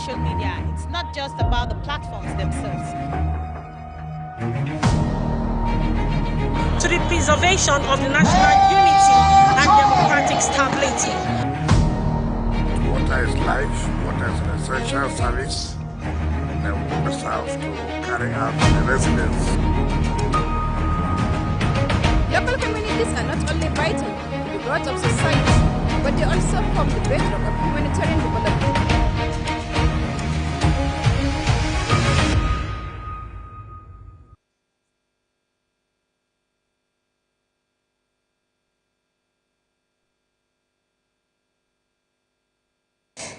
social media. It's not just about the platforms themselves. To the preservation of the national unity and democratic stability. Water is life, water is an essential service, and then we must have to carry out the residents. Local communities are not only vital to the growth of society, but they also form the bedrock of humanitarian development.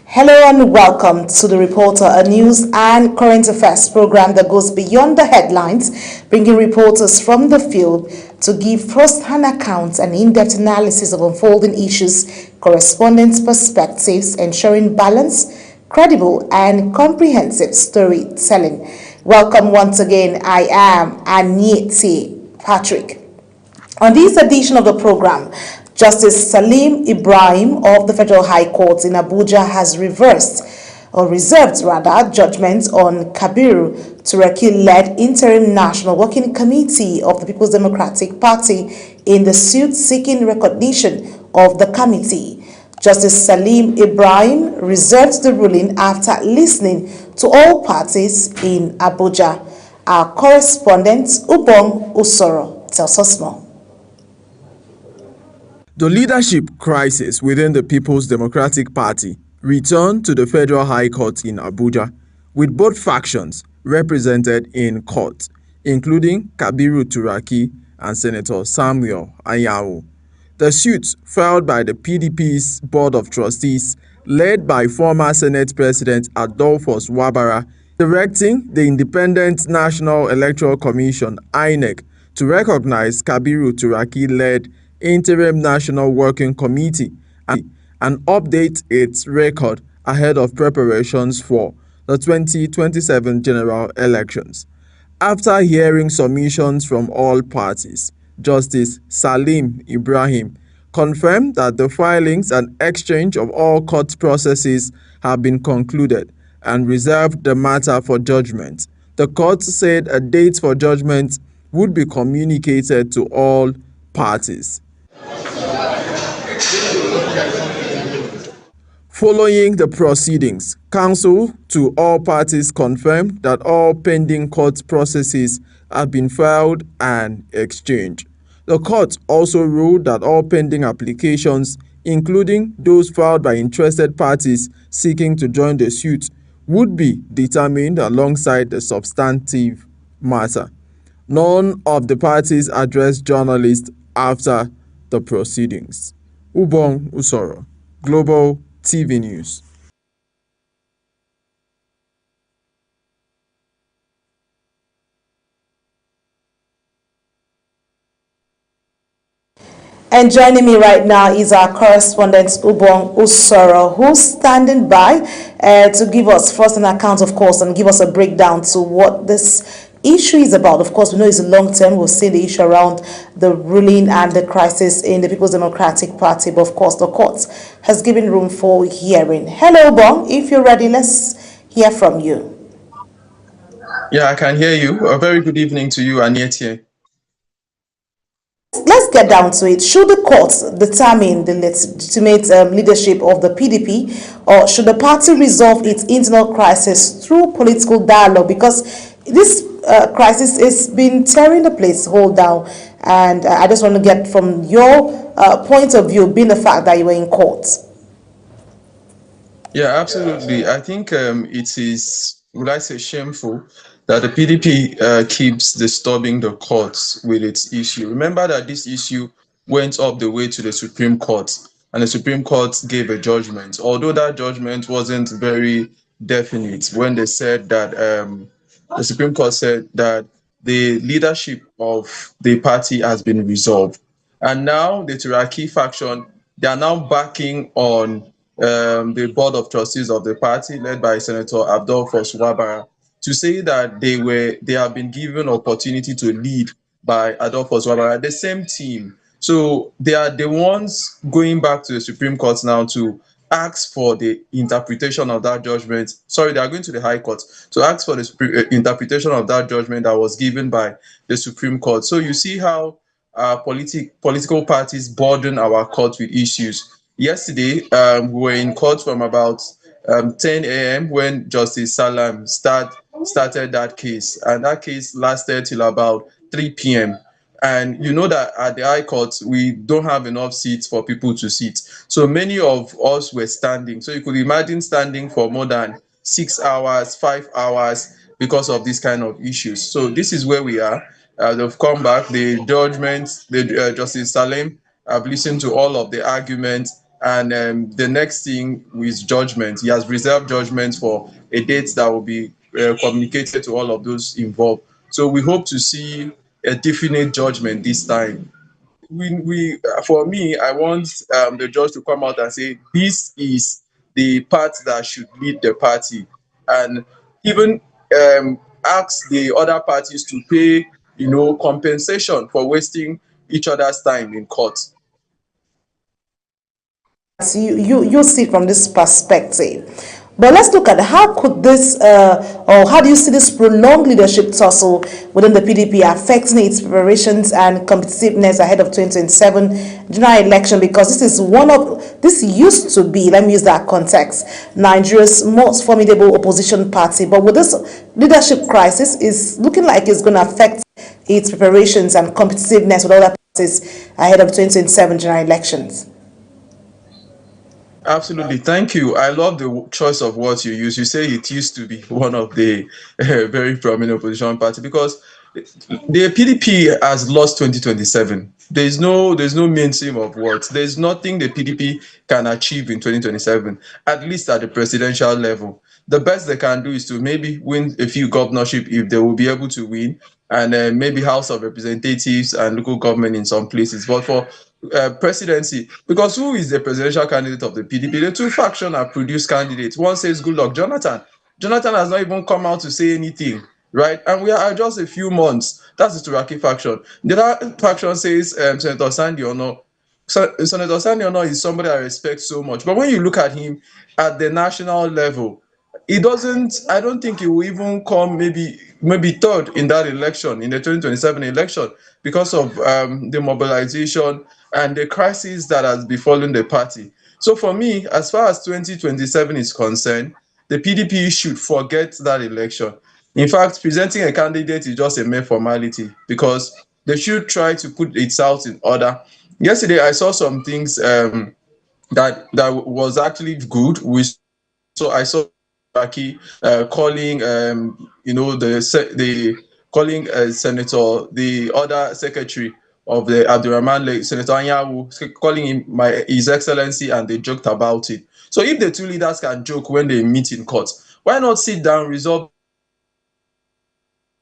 Hello and welcome to The Reporter, a news and current affairs program that goes beyond the headlines, bringing reporters from the field to give first-hand accounts and in-depth analysis of unfolding issues, correspondent perspectives, ensuring balanced, credible, and comprehensive storytelling. Welcome once again. I am Anieti Patrick. On this edition of the program, Justice Salim Ibrahim of the Federal High Court in Abuja has reserved judgment on Kabiru Turaki-led Interim National Working Committee of the People's Democratic Party in the suit seeking recognition of the committee. Justice Salim Ibrahim reserved the ruling after listening to all parties in Abuja. Our correspondent Ubong Usoro tells us more. The leadership crisis within the People's Democratic Party returned to the Federal High Court in Abuja, with both factions represented in court, including Kabiru Turaki and Senator Samuel Anyanwu. The suit filed by the PDP's Board of Trustees, led by former Senate President Adolphus Wabara, directing the Independent National Electoral Commission (INEC) to recognize Kabiru Turaki-led Interim National Working Committee and update its record ahead of preparations for the 2027 general elections. After hearing submissions from all parties, Justice Salim Ibrahim confirmed that the filings and exchange of all court processes have been concluded and reserved the matter for judgment. The court said a date for judgment would be communicated to all parties. Following the proceedings, counsel to all parties confirmed that all pending court processes have been filed and exchanged. The court also ruled that all pending applications, including those filed by interested parties seeking to join the suit, would be determined alongside the substantive matter. None of the parties addressed journalists after the proceedings. Ubong Usoro, Global TV News. And joining me right now is our correspondent Ubong Usoro, who's standing by to give us first an account, of course, and give us a breakdown to what this issue is about. Of course, we know it's a long term. We'll see the issue around the ruling and the crisis in the People's Democratic Party, but of course, the court has given room for hearing. Hello, Ubong. If you're ready, let's hear from you. Yeah, I can hear you. A very good evening to you, Anieti. Let's get down to it. Should the courts determine the legitimate leadership of the PDP, or should the party resolve its internal crisis through political dialogue? Because this crisis has been tearing the place whole down, and I just want to get from your point of view, being the fact that you were in court. Yeah, absolutely. I think it is, would I say, shameful that the PDP keeps disturbing the courts with its issue. Remember that this issue went up the way to the Supreme Court, and the Supreme Court gave a judgment, although that judgment wasn't very definite when they said that the Supreme Court said that the leadership of the party has been resolved. And now the Turaki faction, they are now backing on the Board of Trustees of the party, led by Senator Adolphus Wabara, to say that they have been given opportunity to lead by Adolphus Wabara, the same team. So they are the ones going back to the Supreme Court now to ask for the interpretation of that judgment. Sorry, they are going to the High Court to ask for the interpretation of that judgment that was given by the Supreme Court. So you see how political parties burden our court with issues. Yesterday, we were in court from about 10 a.m. when Justice Salam started that case, and that case lasted till about 3 p.m. And you know that at the High Court, we don't have enough seats for people to sit. So many of us were standing. So you could imagine standing for more than 6 hours, 5 hours because of this kind of issues. So this is where we are. They've come back. The judgment, Justice Salem, have listened to all of the arguments. And the next thing is judgment. He has reserved judgment for a date that will be communicated to all of those involved. So we hope to see a definite judgment this time. For me, I want the judge to come out and say this is the part that should lead the party, and even ask the other parties to pay, compensation for wasting each other's time in court. You see from this perspective. But let's look at how could this, or how do you see this prolonged leadership tussle within the PDP affecting its preparations and competitiveness ahead of 2027 general election? Because this used to be, let me use that context, Nigeria's most formidable opposition party. But with this leadership crisis, is looking like it's going to affect its preparations and competitiveness with other parties ahead of 2027 general elections. Absolutely. Thank you. I love the choice of words you use. You say it used to be one of the very prominent opposition party, because the PDP has lost 2027. There's no mainstream of words. There's nothing the PDP can achieve in 2027, at least at the presidential level. The best they can do is to maybe win a few governorship, if they will be able to win, and maybe House of Representatives and local government in some places. But for presidency, because who is the presidential candidate of the PDP? The two factions have produced candidates. One says Goodluck Jonathan. Jonathan has not even come out to say anything, right? And we are just a few months. That's the Turaki faction. The other faction says Senator Sunday Ono. Senator Sunday Ono is somebody I respect so much. But when you look at him at the national level, I don't think he will even come maybe third in that election, in the 2027 election, because of the mobilization and the crisis that has befallen the party. So for me, as far as 2027 is concerned, the PDP should forget that election. In fact, presenting a candidate is just a mere formality, because they should try to put its house in order. Yesterday, I saw some things that was actually good. So I saw calling calling Senator, the other secretary of the Abdurrahman, Senator Anyanwu, calling him His Excellency, and they joked about it. So if the two leaders can joke when they meet in court, why not sit down, resolve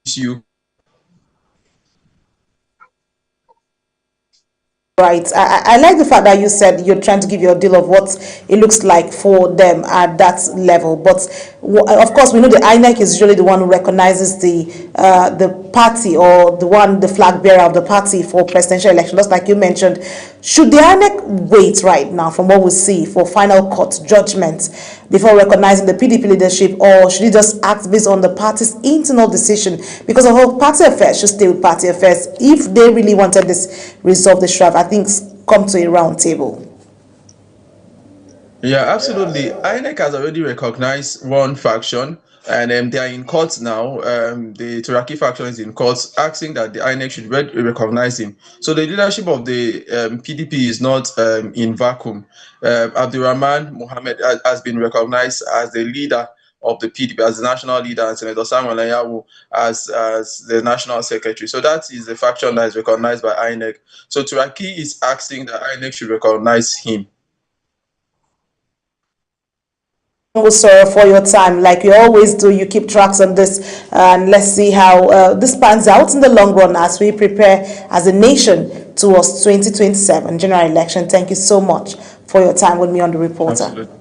the issue? Right. I like the fact that you said you're trying to give your deal of what it looks like for them at that level. But of course, we know the INEC is usually the one who recognizes the party, or the flag bearer of the party for presidential election. Just like you mentioned, should the INEC wait right now, from what we see, for final court judgment before recognizing the PDP leadership, or should it just act based on the party's internal decision? Because of all party affairs should stay with party affairs. If they really wanted this resolve the strife, I think come to a round table. Yeah, absolutely. INEC has already recognized one faction, and they are in court now. The Turaki faction is in court, asking that the INEC should recognize him. So the leadership of the PDP is not in vacuum. Abdurrahman Mohammed has been recognized as the leader of the PDP, as the national leader, and Senator Samuel Anyanwu as the national secretary. So that is the faction that is recognized by INEC. So Turaki is asking that INEC should recognize him. Sorry for your time. Like you always do, you keep tracks on this, and let's see how this pans out in the long run as we prepare as a nation towards 2027 general election. Thank you so much for your time with me on The Reporter. Absolutely.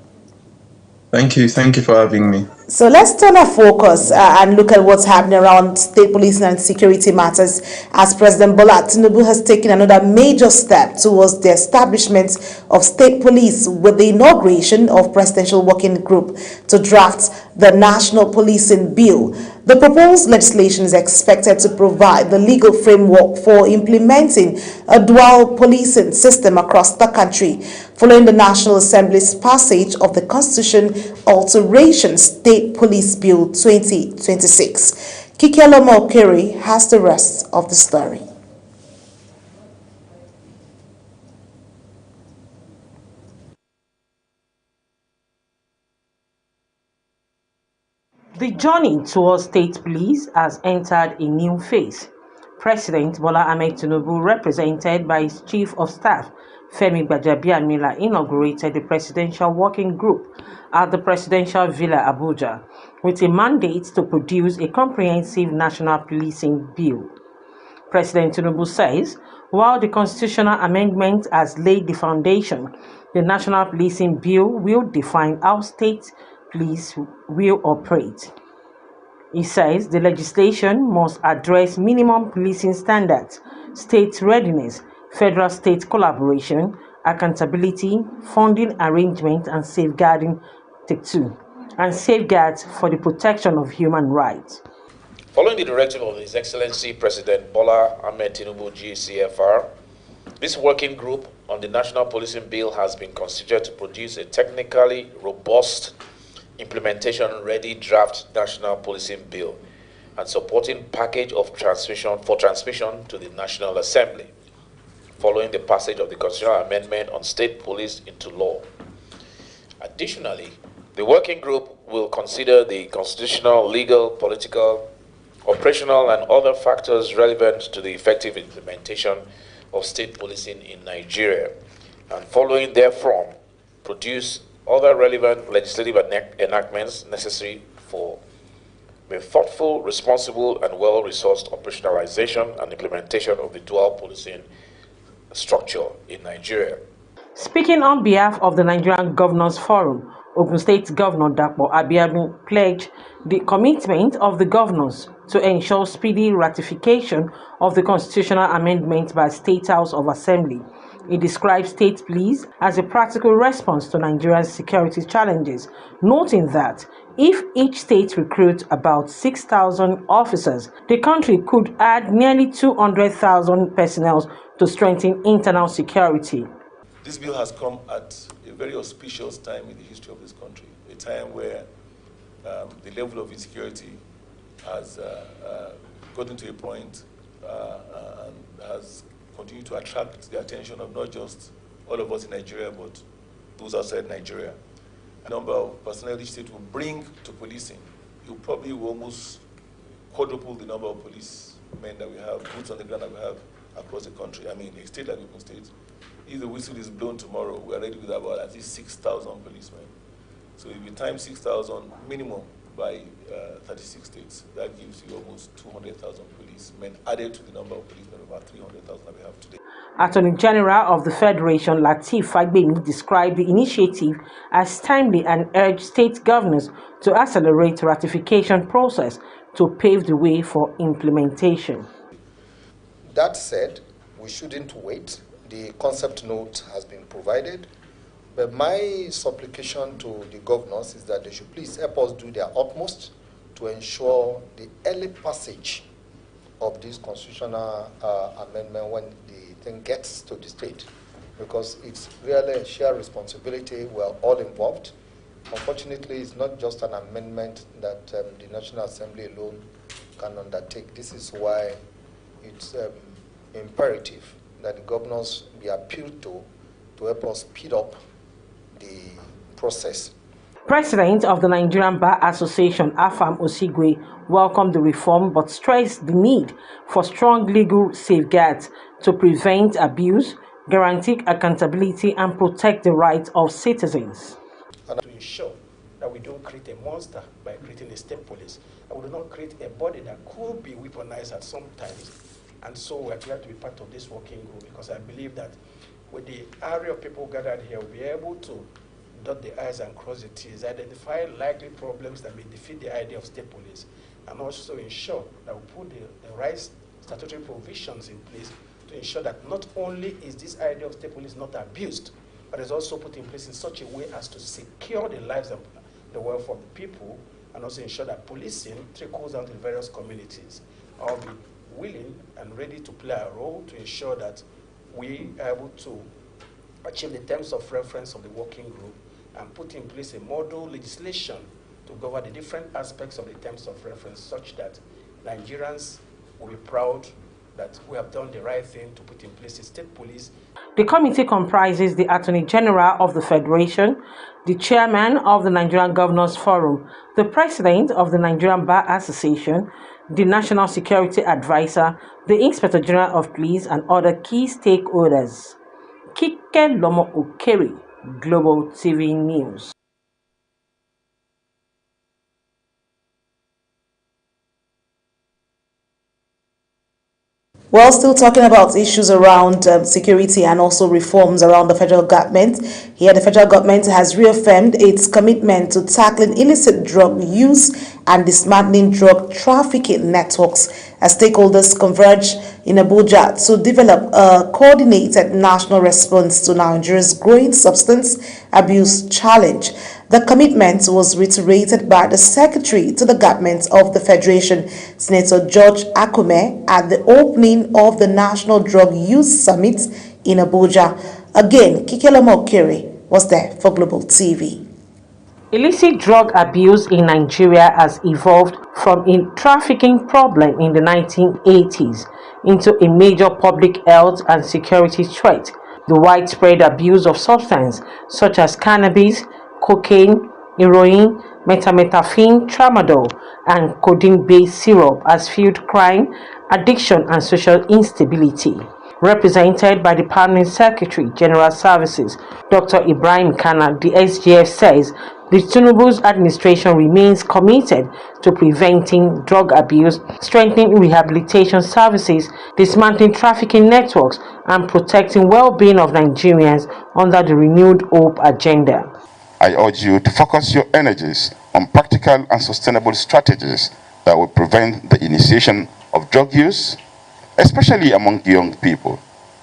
Thank you for having me. So let's turn our focus and look at what's happening around state policing and security matters, as President Bola Tinubu has taken another major step towards the establishment of state police with the inauguration of Presidential Working Group to draft the National Policing Bill. The proposed legislation is expected to provide the legal framework for implementing a dual policing system across the country, following the National Assembly's passage of the Constitution Alteration State Police Bill 2026. Kikelomo Okere has the rest of the story. The journey towards state police has entered a new phase. President Bola Ahmed Tinubu, represented by his Chief of Staff, Femi Gbajabiamila, inaugurated the Presidential Working Group at the Presidential Villa, Abuja, with a mandate to produce a comprehensive national policing bill. President Tinubu says, while the constitutional amendment has laid the foundation, the national policing bill will define how state police will operate. He says the legislation must address minimum policing standards, state readiness, federal-state collaboration, accountability, funding arrangement, and safeguarding and safeguards for the protection of human rights. Following the directive of His Excellency President Bola Ahmed Tinubu GCFR, this working group on the National Policing Bill has been constituted to produce a technically robust, implementation-ready draft National Policing Bill and supporting package of transmission to the National Assembly, following the passage of the Constitutional Amendment on State Police into law. Additionally, the working group will consider the constitutional, legal, political, operational, and other factors relevant to the effective implementation of state policing in Nigeria, and following therefrom, produce other relevant legislative enactments necessary for the thoughtful, responsible, and well-resourced operationalization and implementation of the dual policing structure in Nigeria. Speaking on behalf of the Nigerian Governors Forum, Ogun State Governor Dapo Abiodun pledged the commitment of the governors to ensure speedy ratification of the constitutional amendment by State House of Assembly. He describes state police as a practical response to Nigeria's security challenges, noting that if each state recruits about 6,000 officers, the country could add nearly 200,000 personnel to strengthen internal security. This bill has come at a very auspicious time in the history of this country, a time where the level of insecurity has gotten to a point and has continued to attract the attention of not just all of us in Nigeria, but those outside Nigeria. The number of personnel each state will bring to policing, you probably will almost quadruple the number of policemen that we have, boots on the ground that we have across the country. I mean, a state like Ogun State, if the whistle is blown tomorrow, we are ready with about at least 6,000 policemen. So if you time 6,000 minimum by 36 states, that gives you almost 200,000 policemen added to the number of policemen, about 300,000 that we have today. Attorney General of the Federation, Lateef Fagbemi, described the initiative as timely and urged state governors to accelerate the ratification process to pave the way for implementation. That said, we shouldn't wait. The concept note has been provided, but my supplication to the governors is that they should please help us do their utmost to ensure the early passage of this constitutional amendment when the thing gets to the state, because it's really a shared responsibility. We're all involved. Unfortunately, it's not just an amendment that the National Assembly alone can undertake. This is why it's imperative that the governors be appealed to help us speed up the process. President of the Nigerian Bar Association, Afam Osigwe, welcomed the reform but stressed the need for strong legal safeguards to prevent abuse, guarantee accountability, and protect the rights of citizens. And to ensure that we don't create a monster by creating a state police, and we do not create a body that could be weaponized at some times. And so we're glad to be part of this working group, because I believe that with the area of people gathered here, we'll be able to dot the I's and cross the T's, identify likely problems that may defeat the idea of state police, and also ensure that we put the right statutory provisions in place to ensure that not only is this idea of state police not abused, but is also put in place in such a way as to secure the lives and the welfare of the people, and also ensure that policing trickles down to the various communities. I'll be willing and ready to play a role to ensure that we are able to achieve the terms of reference of the working group and put in place a model legislation to govern the different aspects of the terms of reference, such that Nigerians will be proud that we have done the right thing to put in place a state police. The committee comprises the Attorney General of the Federation, the Chairman of the Nigerian Governors Forum, the President of the Nigerian Bar Association, the National Security Advisor, the Inspector General of Police, and other key stakeholders. Kike Lomo Okere, Global TV News. Well, still talking about issues around security and also reforms around the federal government. Here, the federal government has reaffirmed its commitment to tackling illicit drug use and dismantling drug trafficking networks as stakeholders converge in Abuja to develop a coordinated national response to Nigeria's growing substance abuse challenge. The commitment was reiterated by the Secretary to the Government of the Federation, Senator George Akume, at the opening of the National Drug Use Summit in Abuja. Again, Kikeloma Okere was there for Global TV. Illicit drug abuse in Nigeria has evolved from a trafficking problem in the 1980s into a major public health and security threat. The widespread abuse of substances such as cannabis, cocaine, heroin, methamphetamine, tramadol, and codeine-based syrup has fueled crime, addiction, and social instability. Represented by the Permanent Secretary, General Services, Dr. Ibrahim Kana, the SGF says the Tinubu's administration remains committed to preventing drug abuse, strengthening rehabilitation services, dismantling trafficking networks, and protecting well-being of Nigerians under the renewed hope agenda. I urge you to focus your energies on practical and sustainable strategies that will prevent the initiation of drug use, especially among young people.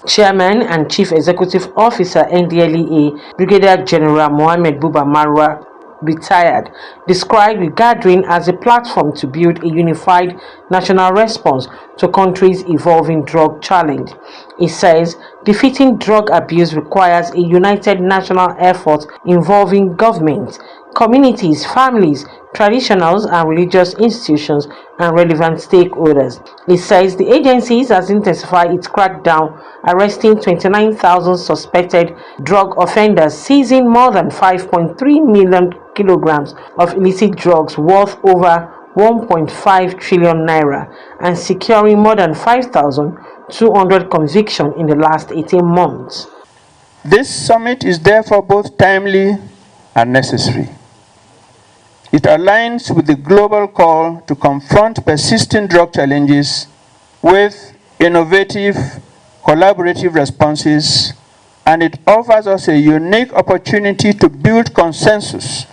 Chairman and Chief Executive Officer NDLEA, Brigadier General Mohammed Buba Marwa, retired, described the gathering as a platform to build a unified national response to country's evolving drug challenge. He says defeating drug abuse requires a united national effort involving government, communities, families, traditionals and religious institutions, and relevant stakeholders. He says the agency has intensified its crackdown, arresting 29,000 suspected drug offenders, seizing more than 5.3 million kilograms of illicit drugs worth over 1.5 trillion naira, and securing more than 5,200 convictions in the last 18 months. This summit is therefore both timely and necessary. It aligns with the global call to confront persistent drug challenges with innovative, collaborative responses, and it offers us a unique opportunity to build consensus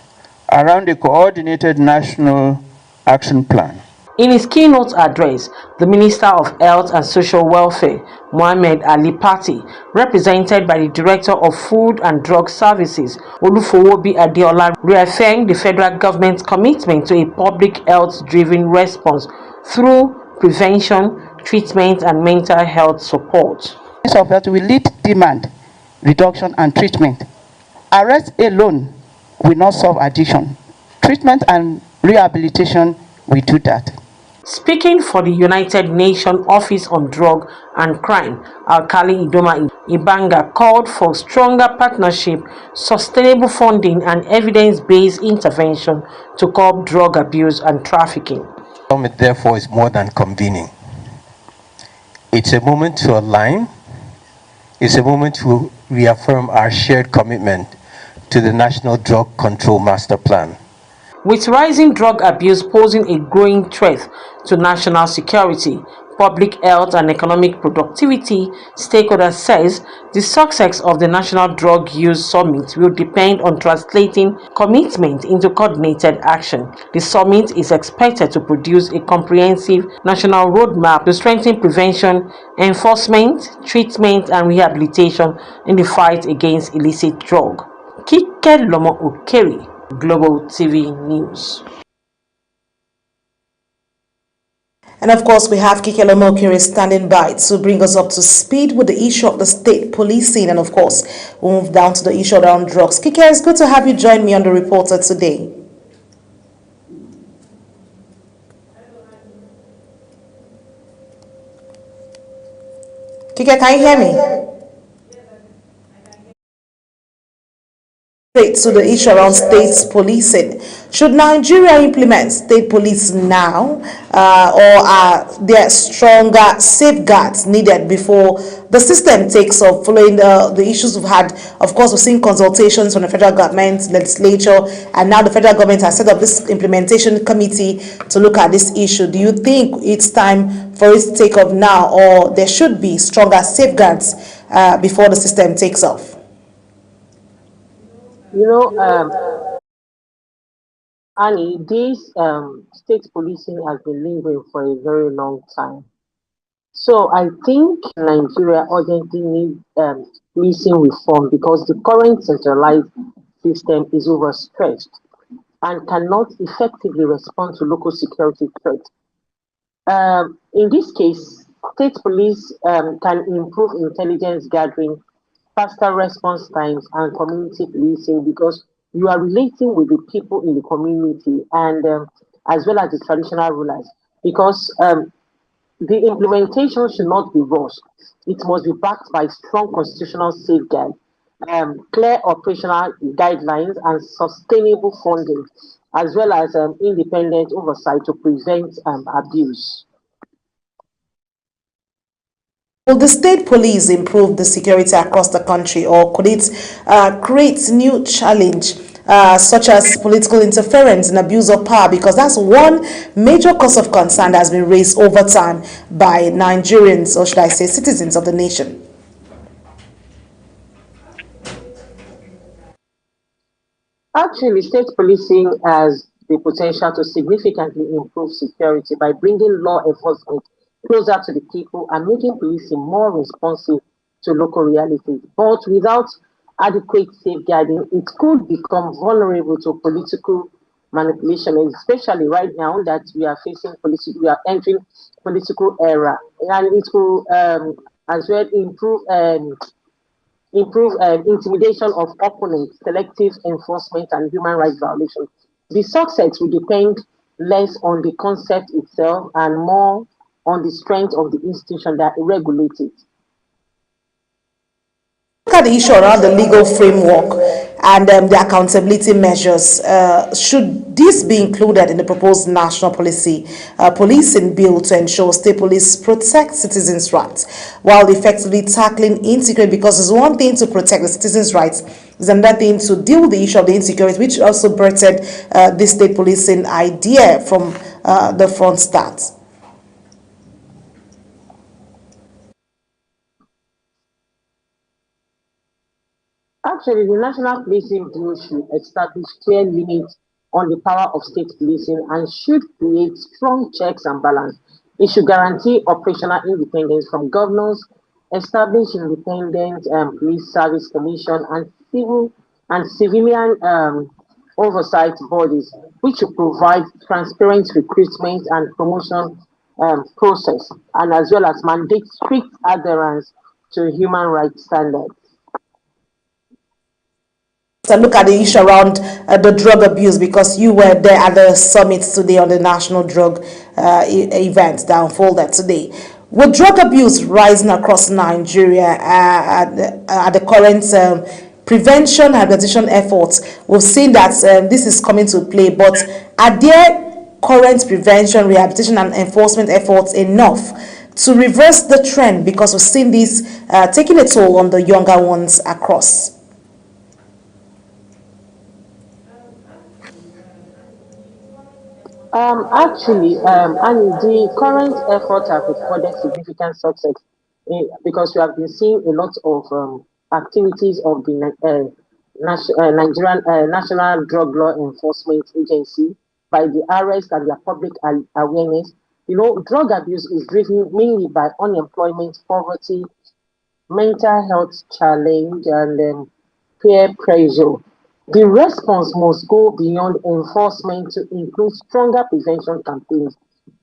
around a coordinated national action plan. In his keynote address, the Minister of Health and Social Welfare, Mohammed Ali Pati, represented by the Director of Food and Drug Services, Olufowobi Adeola, reaffirmed the federal government's commitment to a public health-driven response through prevention, treatment, and mental health support. That will lead demand, reduction, and treatment. Arrest alone will not solve addiction. Treatment and rehabilitation will do that. Speaking for the United Nations Office on Drug and Crime, Alkali Idoma Ibanga called for stronger partnership, sustainable funding, and evidence-based intervention to curb drug abuse and trafficking. The summit, therefore, is more than convening. It's a moment to align. It's a moment to reaffirm our shared commitment to the National Drug Control Master Plan. With rising drug abuse posing a growing threat to national security, public health and economic productivity, stakeholders says the success of the National Drug Use Summit will depend on translating commitment into coordinated action. The summit is expected to produce a comprehensive national roadmap to strengthen prevention, enforcement, treatment, and rehabilitation in the fight against illicit drug. Kike Lomo Okeri, Global TV News. And of course, we have Kike Lomo Okeri standing by to bring us up to speed with the issue of the state policing. And of course, we'll move down to the issue around drugs. Kike, it's good to have you join me on the reporter today. Kike, can you hear me? To the issue around state policing. Should Nigeria implement state police now, or are there stronger safeguards needed before the system takes off? Following the issues we've had, of course, we've seen consultations from the federal government, legislature, and now the federal government has set up this implementation committee to look at this issue. Do you think it's time for it to take off now, or there should be stronger safeguards before the system takes off? Annie, this state policing has been lingering for a very long time. So I think Nigeria urgently needs policing reform because the current centralized system is overstretched and cannot effectively respond to local security threats. In this case, state police can improve intelligence gathering, faster response times, and community policing because you are relating with the people in the community and as well as the traditional rulers, because the implementation should not be rushed. It must be backed by strong constitutional safeguards, clear operational guidelines, and sustainable funding, as well as independent oversight to prevent abuse. Will the state police improve the security across the country, or could it create new challenge such as political interference and abuse of power? Because that's one major cause of concern that has been raised over time by Nigerians, or should I say citizens of the nation. Actually, state policing has the potential to significantly improve security by bringing law enforcement closer to the people and making policing more responsive to local realities. But without adequate safeguarding, it could become vulnerable to political manipulation, especially right now that we are entering political era. And it will as well improve intimidation of opponents, selective enforcement, and human rights violations. The success will depend less on the concept itself and more on the strength of the institution that regulates it. Look at the issue around the legal framework and the accountability measures. Should this be included in the proposed national policing bill to ensure state police protect citizens' rights while effectively tackling insecurity? Because it's one thing to protect the citizens' rights, it's another thing to deal with the issue of the insecurity, which also birthed this state policing idea from the front start. Actually, the national policing bill should establish clear limits on the power of state policing and should create strong checks and balance. It should guarantee operational independence from governors, establish independent police service commission and civil and civilian oversight bodies, which will provide transparent recruitment and promotion process, and as well as mandate strict adherence to human rights standards. To look at the issue around the drug abuse, because you were there at the summit today on the national drug event that unfolded today. With drug abuse rising across Nigeria at the current prevention and rehabilitation efforts, we've seen that this is coming to play, but are there current prevention, rehabilitation and enforcement efforts enough to reverse the trend? Because we've seen this taking a toll on the younger ones across. And the current efforts have recorded significant success because we have been seeing a lot of activities of the Nigerian National Drug Law Enforcement Agency by the arrest and their public awareness. You know, drug abuse is driven mainly by unemployment, poverty, mental health challenge, and peer pressure. The response must go beyond enforcement to include stronger prevention campaigns,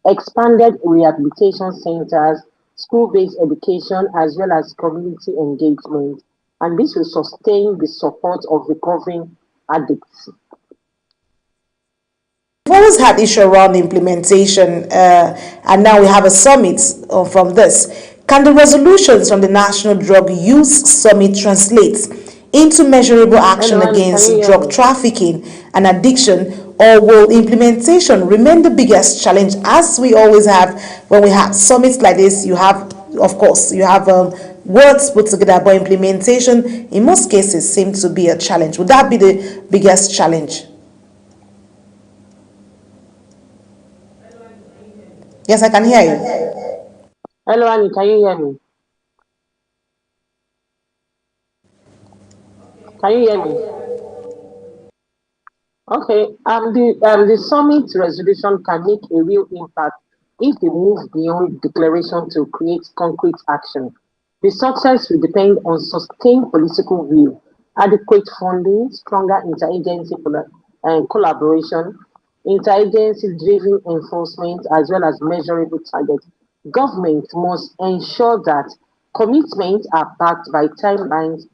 expanded rehabilitation centers, school-based education, as well as community engagement. And this will sustain the support of recovering addicts. We've always had issue around implementation, and now we have a summit from this. Can the resolutions from the National Drug Use Summit translate into measurable action against drug trafficking and addiction, or will implementation remain the biggest challenge, as we always have when we have summits like this? You have, of course, you have words put together, but implementation in most cases seems to be a challenge. Would that be the biggest challenge? Yes, I can hear you. Hello, Annie, can you hear me? Can you hear me? Okay. The summit resolution can make a real impact if they move beyond declaration to create concrete action. The success will depend on sustained political will, adequate funding, stronger interagency collaboration, interagency-driven enforcement, as well as measurable targets. Government must ensure that commitments are backed by timelines,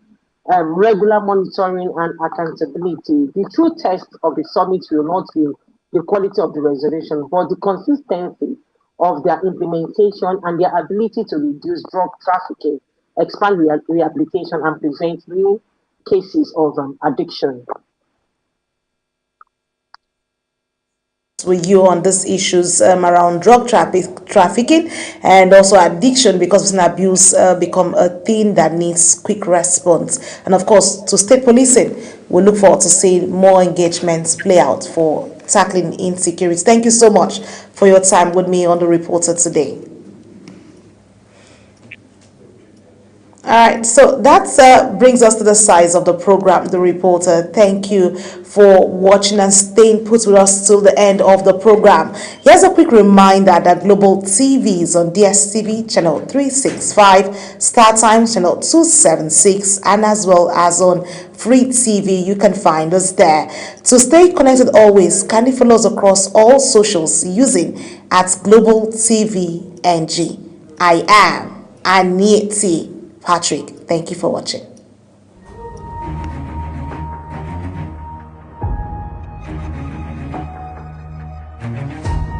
regular monitoring, and accountability. The true test of the summit will not be the quality of the resolution, but the consistency of their implementation and their ability to reduce drug trafficking, expand rehabilitation, and prevent new cases of addiction. With you on these issues around drug trafficking and also addiction, because abuse become a thing that needs quick response. And of course, to state policing, we look forward to seeing more engagements play out for tackling insecurity. Thank you so much for your time with me on The Reporter today. All right, so that brings us to the size of the program, The Reporter. Thank you for watching and staying put with us till the end of the program. Here's a quick reminder that Global TV is on DSTV channel 365, StarTimes channel 276, and as well as on Free TV. You can find us there. To stay connected always, kindly follow us across all socials using @Global TV NG. I am Anieti Patrick. Thank you for watching.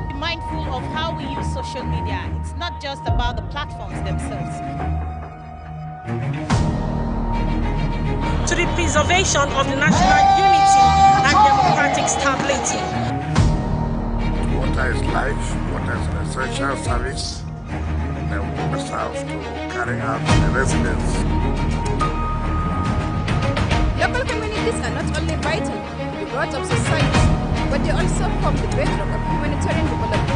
Be mindful of how we use social media. It's not just about the platforms themselves. To the preservation of the national unity and democratic stability. Water is life. Water is an essential service. And we must have to carry out the residents. Local communities are not only vital to the growth of society, but they also form the bedrock of humanitarian development.